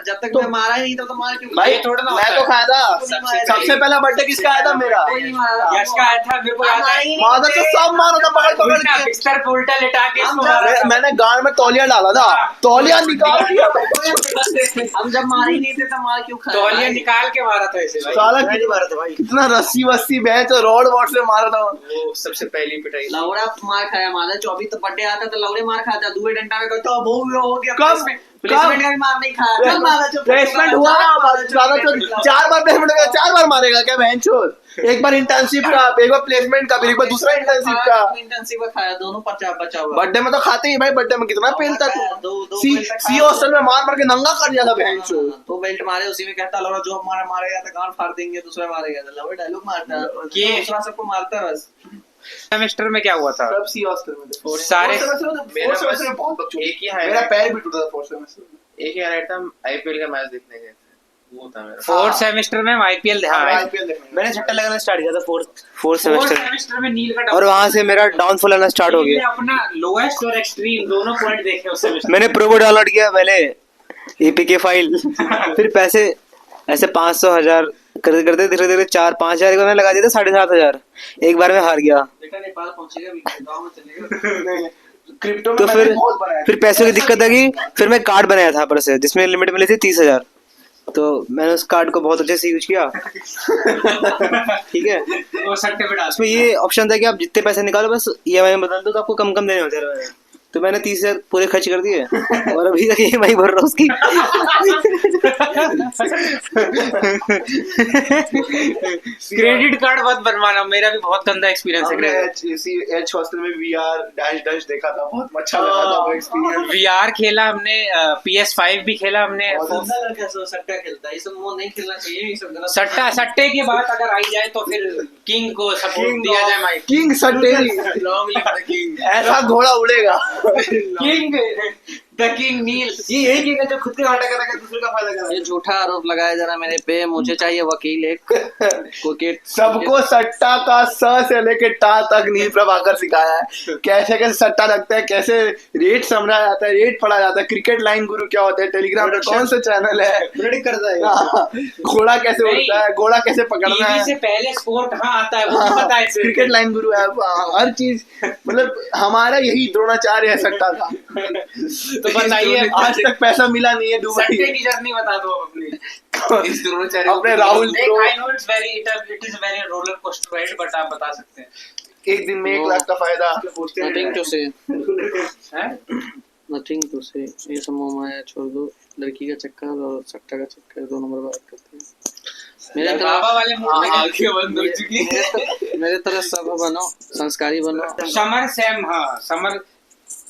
जब तक मैं मारा ही नहीं था तो मार क्यों? भाई ये थोड़ा ना मैं होता तो है। खाया था। सबसे पहला बर्थडे किसका आया था? मेरा। कोई नहीं मारा। यश का आया था, मेरे को याद है। मारा तो सब मारो था पकड़ पकड़ उल्टा के। बिस्तर पे उल्टा लेटा के इसको मारा था। मैंने गांड में तौलिया डाला था, तौलिया निकाल दिया। हम जब मारे ही नहीं थे तो मार क्यों खाया? तौलिया निकाल के मारा था इसे भाई। साला कितना रस्सी वस्सी भैंस रॉड वॉड से मारा था। वो सबसे पहली पिटाई। लौड़ा मार खाया, माना 24 तो बर्थडे आता तो लौड़े मार खाता, दुए डंडा में कहता हो गया। कब? प्लेसमेंट का भी मार नहीं खाया। चल मारा चुप। प्लेसमेंट हुआ ना ज्यादा तो 4 बार प्लेसमेंट का 4 बार मारेगा क्या बहन चोद? एक बार इंटर्नशिप का, एक बार प्लेसमेंट का, फिर एक बार दूसरा इंटर्नशिप का। इंटर्नशिप का खाया, दोनों बचा हुआ। बर्थडे में तो खाते ही भाई, बर्थडे में कितना पेलता दो तू। सी हॉस्टल में मार मार के नंगा कर दिया था बहन चोद। तो बेल्ट मारे, उसी में कहता लौड़ा जो हमारा मारेगा तो गांड फाड़ देंगे, दूसरा मारेगा तो लौड़ा डायलॉग मारता ये- दूसरा सबको मारता है बस। सेमेस्टर में क्या हुआ था? सब सी हॉस्टल में थे। सारे मेरा सेमेस्टर में बहुत बच्चों एक ही मेरा पैर भी टूटा था 4th सेमेस्टर में। एक ही हाईलाइट था, आईपीएल का मैच देखने गए थे, वो था मेरा। 4th सेमेस्टर में हम आईपीएल हाँ IPL देखने मैंने छट्टा लगाना स्टार्ट किया था फोर्थ 4th सेमेस्टर, सेमेस्टर में नील का और वहां से मेरा डाउनफॉल आना स्टार्ट हो नील ने गया। अपना लोएस्ट और एक्सट्रीम दोनों पॉइंट देखे उस सेमेस्टर। मैंने प्रोबो डाउनलोड किया पहले, एपीके फाइल, फिर पैसे ऐसे 500 1000 करते करते धीरे धीरे 4-5 हजार मैंने लगा दिया था, 7,500 एक बार में हार गया। बेटा नेपाल पहुंचेगा भी, गांव में चलेगा। क्रिप्टो में तो मैंने फिर बहुत बनाया। फिर पैसों की दिक्कत आ गई, फिर मैं कार्ड बनाया था पर से, जिसमें लिमिट मिली थी 30,000। तो मैंने उस कार्ड को बहुत अच्छे से यूज किया। ठीक है, वो सट्टे पे डाल उसमें ये ऑप्शन था कि आप जितने पैसे निकालो बस ईएमआई में बदल दो, तो आपको कम कम देने होते रहे। तो मैंने 30,000 पूरे खर्च कर दिए और अभी तक ईएमआई भर रहा हूँ उसकी। क्रेडिट कार्ड बहुत बनवाना, मेरा भी बहुत गंदा एक्सपीरियंस है हमने क्रेडिट। एच हॉस्टल में VR डैश डैश देखा था, बहुत अच्छा लगा था वो एक्सपीरियंस। VR खेला हमने, PS5 भी खेला हमने। गंदा लड़का सब सट्टा खेलता है, ये सब वो नहीं खेलना चाहिए, ये सब गलत। सट्टे की बात अगर आई जाए तो फिर किंग को सपोर्ट दिया जाए माइक। किंग सट्टेरी, लॉन्ग लिव द किंग। ऐसा घोड़ा उड़ेगा। किंग द किंग नील। ये यही किंग है जो खुद का घाटा करेगा, दूसरे का फायदा करेगा। ये झूठा आरोप लगाया जा रहा मेरे पे, मुझे चाहिए वकील एक क्रिकेट। सबको सट्टा का स से लेके टा तक नील प्रभाकर सिखाया है, कैसे कैसे सट्टा लगता है, कैसे रेट समझा जाता है, रेट पढ़ा जाता है, क्रिकेट लाइन गुरु क्या होता है, टेलीग्राम पे कौन सा चैनल है, प्रेडिक्ट करता है घोड़ा कैसे नहीं। उड़ता है, घोड़ा कैसे पकड़ना टीवी है। से पहले स्कोर कहाँ आता है वो भी पता है इसे। क्रिकेट लाइन गुरु है, हर चीज मतलब हमारा यही द्रोणाचार्य है सट्टा का। तो बताइए आज तक पैसा मिला नहीं है दुबई। सट्टे की जर्नी बता दो अपनी। इस द्रोणाचार्य अपने Rahul Like, bro I know it's very it is very roller coaster ride, but आप बता सकते हैं। एक दिन में 1 लाख का फायदा। नथिंग टू से, हैं? नथिंग टू से, ये सब मोह माया छोड़ दो। लड़की का चक्कर और सट्टा का चक्कर दोनों बर्बाद करते हैं। मेरे बाबा वाले मुंह में आंखें बंद हो चुकी है। मेरे तरह सब बनो, संस्कारी बनो। समर सैम, हाँ समर।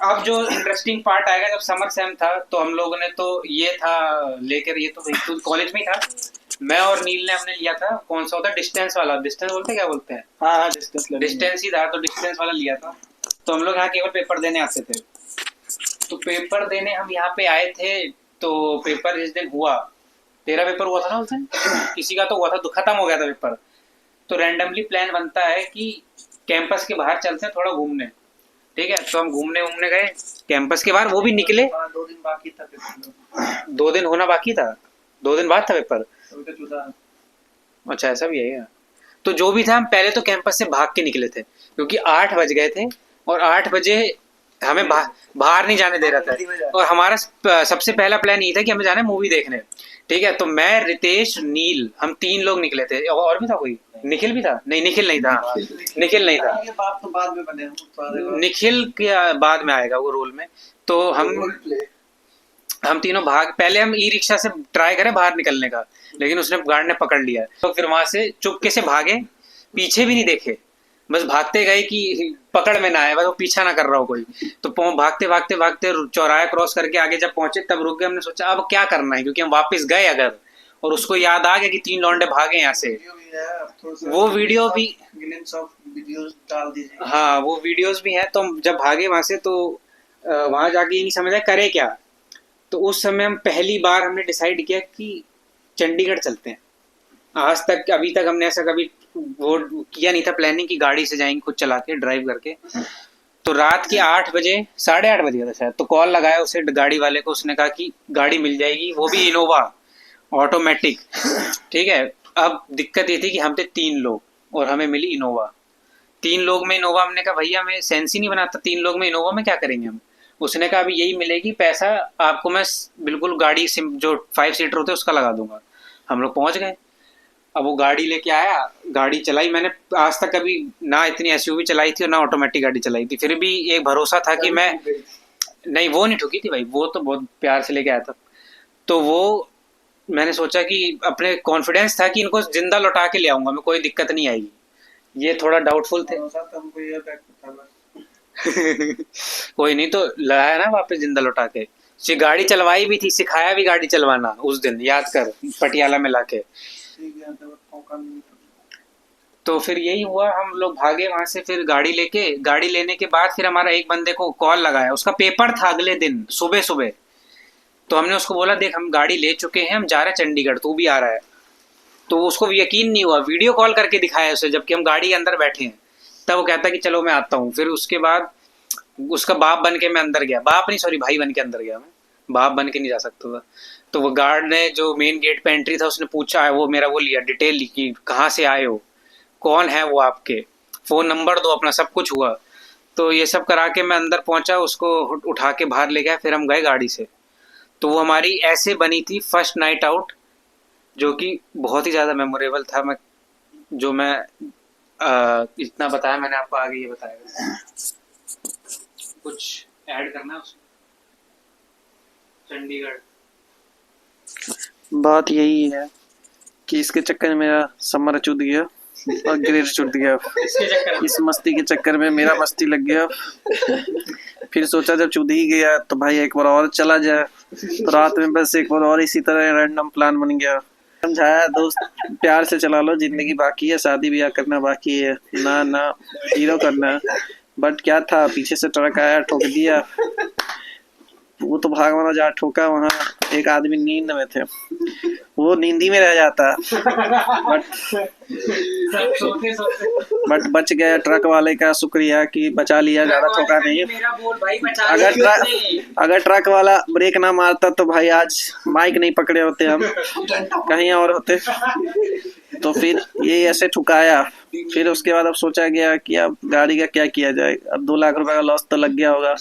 अब जो इंटरेस्टिंग पार्ट आएगा, जब समर सैम था तो हम लोगों ने तो ये था लेकर, ये तो कॉलेज में ही था, मैं और नील ने हमने लिया था, कौन सा होता है डिस्टेंस वाला, डिस्टेंस बोलते हैं क्या बोलते हैं, हाँ डिस्टेंस ही था, तो डिस्टेंस वाला लिया था। तो हम लोग यहाँ केवल पेपर देने आते थे। तो पेपर देने हम यहाँ पे आए थे, तो पेपर जिस दिन हुआ, तेरा पेपर हुआ था ना उस दिन, किसी का तो हुआ था, तो खत्म हो गया था पेपर। तो रैंडमली प्लान बनता है कि कैंपस के बाहर चलते हैं थोड़ा घूमने। ठीक है, तो हम घूमने गए कैंपस के बाहर, वो भी निकले। 2 दिन बाकी था पेपर। 2 दिन होना बाकी था, 2 दिन बाद था पेपर। अभी तो चूता। अच्छा ऐसा भी है क्या? तो जो भी था, हम पहले तो कैंपस से भाग के निकले थे, क्योंकि 8 बज गए थे और 8 बजे हमें बाहर नहीं जाने दे रहा था। और हमारा सबसे पहला प्लान ये था कि हमें जाना है मूवी देखने, ठीक है। तो मैं, रितेश, नील, हम 3 लोग निकले थे। और भी था कोई? निखिल भी था? नहीं, निखिल नहीं था। निखिल नहीं था, तो बाद में बने निखिल के बाद में आएगा वो रोल में। तो हम तीनों पहले हम ई रिक्शा से ट्राई करें बाहर निकलने का, लेकिन उसने, गार्ड ने पकड़ लिया। तो फिर वहां से चुपके से भागे, पीछे भी नहीं देखे, बस भागते गए कि पकड़ में ना आए, बस वो पीछा ना कर रहा हो कोई। तो भागते भागते भागते चौराहा क्रॉस करके आगे जब पहुंचे तब रुक गए। हमने सोचा अब क्या करना है, क्योंकि हम वापस गए अगर, और उसको याद आ गया कि 3 लौंडे भागे यहाँ से। वो वीडियो भी डाल दीजिए। हाँ, वो वीडियोस भी हैं। तो हम जब भागे वहां से, तो वहां जाके ये नहीं समझा करे क्या। तो उस समय हम पहली बार हमने डिसाइड किया कि चंडीगढ़ चलते हैं। आज तक, अभी तक हमने ऐसा कभी वो किया नहीं था प्लानिंग की गाड़ी से जाएंगे खुद चला के, ड्राइव करके। तो रात के 8 बजे, 8:30 बजे था शायद, तो कॉल लगाया उसे, गाड़ी वाले को। उसने कहा कि गाड़ी मिल जाएगी, वो भी इनोवा ऑटोमेटिक, ठीक है। अब दिक्कत ये थी कि हम थे 3 लोग और हमें मिली इनोवा। 3 लोग में इनोवा, हमने कहा भैया हमें सेंस ही नहीं बनाता, 3 लोग में इनोवा में क्या करेंगे हम। उसने कहा अभी यही मिलेगी, पैसा आपको मैं बिल्कुल गाड़ी जो 5 सीटर होते उसका लगा दूंगा। हम लोग पहुंच गए। अब वो गाड़ी लेके आया, गाड़ी चलाई। मैंने आज तक कभी ना इतनी एसयूवी चलाई थी और ना ऑटोमेटिक गाड़ी चलाई थी, फिर भी एक भरोसा था कि मैं, नहीं वो नहीं ठुकी थी भाई, वो तो बहुत प्यार से लेके आया था। तो वो मैंने सोचा कि अपने कॉन्फिडेंस था कि इनको जिंदा लौटा के ले आऊंगा मैं, कोई दिक्कत नहीं आएगी। ये थोड़ा डाउटफुल थे। कोई नहीं, तो लाया ना वापस जिंदा लौटा के। गाड़ी चलवाई भी थी, सिखाया भी गाड़ी चलवाना उस दिन, याद कर, पटियाला में लाके। तो फिर यही हुआ, हम लोग भागे वहां से। फिर गाड़ी लेने के बाद फिर हमारा एक बंदे को कॉल लगाया, उसका पेपर था अगले दिन सुबह सुबह। तो हमने उसको बोला देख हम गाड़ी ले चुके हैं, हम जा रहे हैं चंडीगढ़, तू भी आ रहा है। तो उसको यकीन नहीं हुआ, वीडियो कॉल करके दिखाया उसे जबकि हम गाड़ी के अंदर बैठे हैं। तब वो कहता कि चलो मैं आता हूँ। फिर उसके बाद उसका बाप बन के मैं अंदर गया, बाप नहीं सॉरी भाई बन के अंदर गया मैं, बाप बन के नहीं जा सकता था। तो वो गार्ड ने, जो मेन गेट पे एंट्री था, उसने पूछा, वो मेरा वो लिया डिटेल ली कि कहाँ से आए हो, कौन है वो आपके, फोन नंबर दो अपना, सब कुछ हुआ। तो ये सब करा के मैं अंदर पहुंचा, उसको उठा के बाहर ले गया। फिर हम गए गाड़ी से। तो वो हमारी ऐसे बनी थी फर्स्ट नाइट आउट, जो कि बहुत ही ज़्यादा मेमोरेबल था। मैं इतना बताया मैंने आपको, आगे ये बताया। कुछ ऐड करना है उसमें? चंडीगढ़ बात यही है कि इसके चक्कर में मेरा समर चुद गया और ग्रेड चुद गया। इस मस्ती के चक्कर में मेरा मस्ती लग गया। फिर सोचा जब चुद ही गया तो भाई एक बार और चला जाए। तो रात में बस एक बार और इसी तरह रैंडम प्लान बन गया। समझाया दोस्त प्यार से चला लो, जिंदगी बाकी है, शादी ब्याह करना बाकी है, ना हीरो करना। बट क्या था, पीछे से ट्रक आया, ठोक दिया। वो तो भाग वाला जहाँ ठोका, वहाँ एक आदमी नींद में थे, वो नींदी में रह जाता। बट बच गया। ट्रक वाले का शुक्रिया कि बचा लिया, ज्यादा ठोका नहीं। अगर ट्रक वाला ब्रेक ना मारता तो भाई आज माइक नहीं पकड़े होते, हम कहीं और होते। तो फिर ये ऐसे ठुकाया। फिर उसके बाद अब सोचा गया कि अब गाड़ी का क्या किया जाए। अब 2 लाख रुपए का लॉस तो लग गया होगा।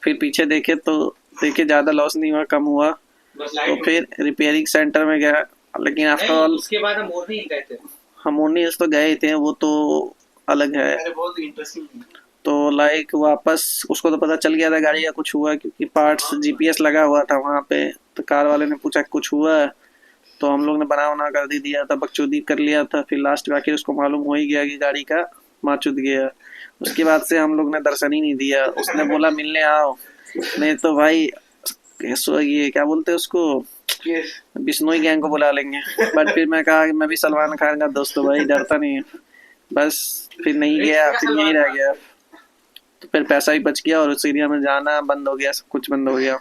फिर पीछे देखे तो ज्यादा लॉस नहीं हुआ, कम हुआ। तो फिर रिपेयरिंग सेंटर में गया, लेकिन आफ्टर ऑल उसके बाद हम मोरनी गए थे। हम मोरनी तो गए थे, वो तो अलग है। बहुत इंटरेस्टिंग। तो लाइक वापस उसको तो पता चल गया था गाड़ी का कुछ हुआ, क्योंकि पार्ट्स जीपीएस लगा हुआ था वहाँ पे। तो कार वाले ने पूछा कुछ हुआ है, तो हम लोग ने बना कर दे दिया था, बकचोदी कर लिया था। फिर लास्ट में आखिर उसको मालूम हो ही गया कि गाड़ी का माचुद गया। उसके बाद से हम लोग ने दर्शन ही नहीं दिया। उसने बोला मिलने आओ, नहीं तो भाई ये क्या बोलते हैं उसको, बिश्नोई गैंग को बुला लेंगे। बट फिर मैं कहा कि मैं भी सलमान खान का दोस्त हूँ भाई, डरता नहीं है। बस फिर नहीं गया, फिर यहीं रह गया। तो फिर पैसा भी बच गया और उस एरिया में जाना बंद हो गया, सब कुछ बंद हो गया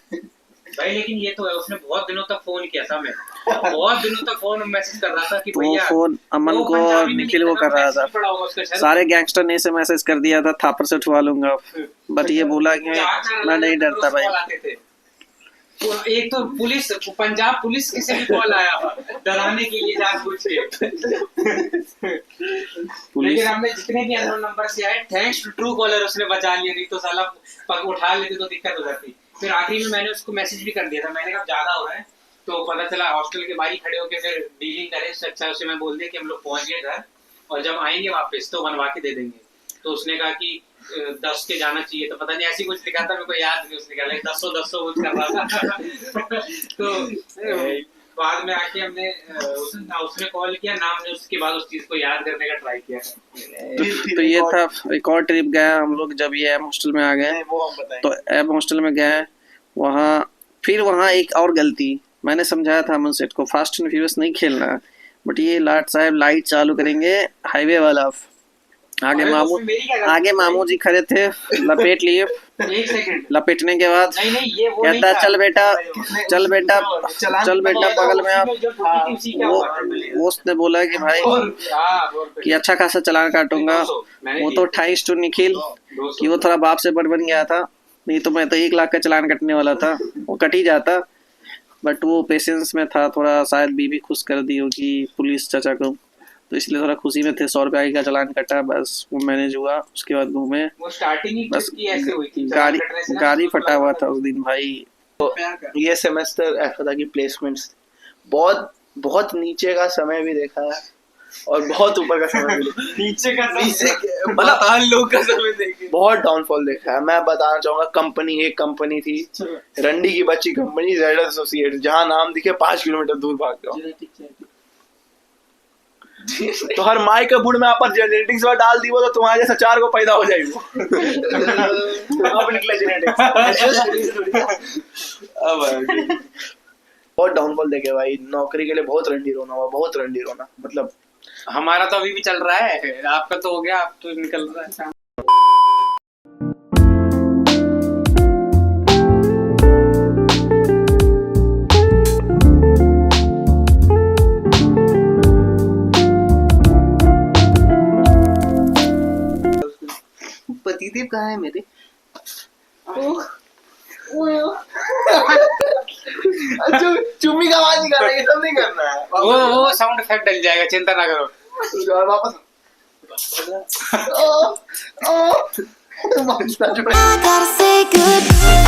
भाई। लेकिन ये तो है, उसने बहुत दिनों तक फोन किया था, मैं बहुत दिनों तक फोन मैसेज कर रहा था कि तो फोन अमन को और निखिल को कर रहा था। सारे गैंगस्टर ने से मैसेज कर दिया था थापर से उठवा लूंगा। बट ये बोला कि मैं नहीं डरता भाई। एक तो पुलिस, पंजाब पुलिस किसी भी कॉल आया हुआ डराने के लिए जानबूझ के। लेकिन हमने जितने भी अननोन नंबर से आए, थैंक्स टू ट्रू कॉलर उसने बचा लिया, नहीं तो साला पग उठा लेते तो दिक्कत हो जाती। फिर आखिरी में मैंने उसको मैसेज भी कर दिया था, मैंने कहा ज्यादा हो रहा है, तो पता चला हॉस्टल के बाहर ही खड़े होकर फिर डीलिंग करे, इससे अच्छा उसे मैं बोल दिया कि हम लोग पहुंच गए घर और जब आएंगे वापस तो बनवा के दे देंगे। तो उसने कहा कि 10 के जाना चाहिए, तो पता नहीं ऐसी कुछ लिखा था, मेरे को याद नहीं, उसने कहा 10 कुछ कर रहा था। तो बाद में आके हमने उसने कॉल किया, नाम ने उसके बाद उस चीज को याद करने का ट्राई किया। तो ये था एक और ट्रिप गया हम लोग जब ये एम हॉस्टल में आ गए। तो एम हॉस्टल में गए, वहाँ एक और गलती मैंने समझाया था अमन सेठ को, फास्ट एंड फ्यूरियस नहीं खेलना, बट ये लाट साहब लाइट चालू करेंगे हाईवे वाला, आगे मामू जी खड़े थे, लपेट लिए, लपेटने के बाद कहता चल बेटा बगल में आप। वो उसने बोला कि भाई कि अच्छा खासा चालान काटूंगा। वो तो 28 टू निखिल कि वो थोड़ा बाप से बन गया था, नहीं तो मैं तो 1 लाख का चालान कटने वाला था, वो कट ही जाता, बट वो पेशेंस में था थोड़ा, शायद बीबी खुश कर दी होगी पुलिस चाचा को, तो इसलिए थोड़ा खुशी में थे। 100 रुपया का चालान कटा, बस वो मैनेज हुआ। उसके बाद घूमे, बस गाड़ी फटा हुआ था उस दिन भाई। तो ये सेमेस्टर ऐसा था कि प्लेसमेंट्स बहुत नीचे का समय भी देखा है और बहुत ऊपर का समय भी नीचे मतलब लोग का समय देखे, बहुत डाउनफॉल देखा है। मैं बताना चाहूंगा, एक कंपनी थी रंडी की बच्ची कंपनी, जेड एसोसिएट, जहाँ नाम दिखे 5 किलोमीटर दूर भाग जाओ। तो हर माई के बुढ़ में आप जेनेटिक्स में डाल दी वो, तो तुम्हारे जैसा 4 को पैदा हो जाएगी। अब निकले जेनेटिक्स। बहुत डाउनफॉल देखे भाई, नौकरी के लिए बहुत रंडी रोना मतलब। हमारा तो अभी भी चल रहा है, आपका तो हो गया, आप तो निकल रहा है। पतिदेव कहाँ है मेरे? चुम्मी का आवाज निकालना, ये सब नहीं करना है। वो साउंड इफेक्ट डल जाएगा, चिंता ना करो। वापस I gotta say goodbye.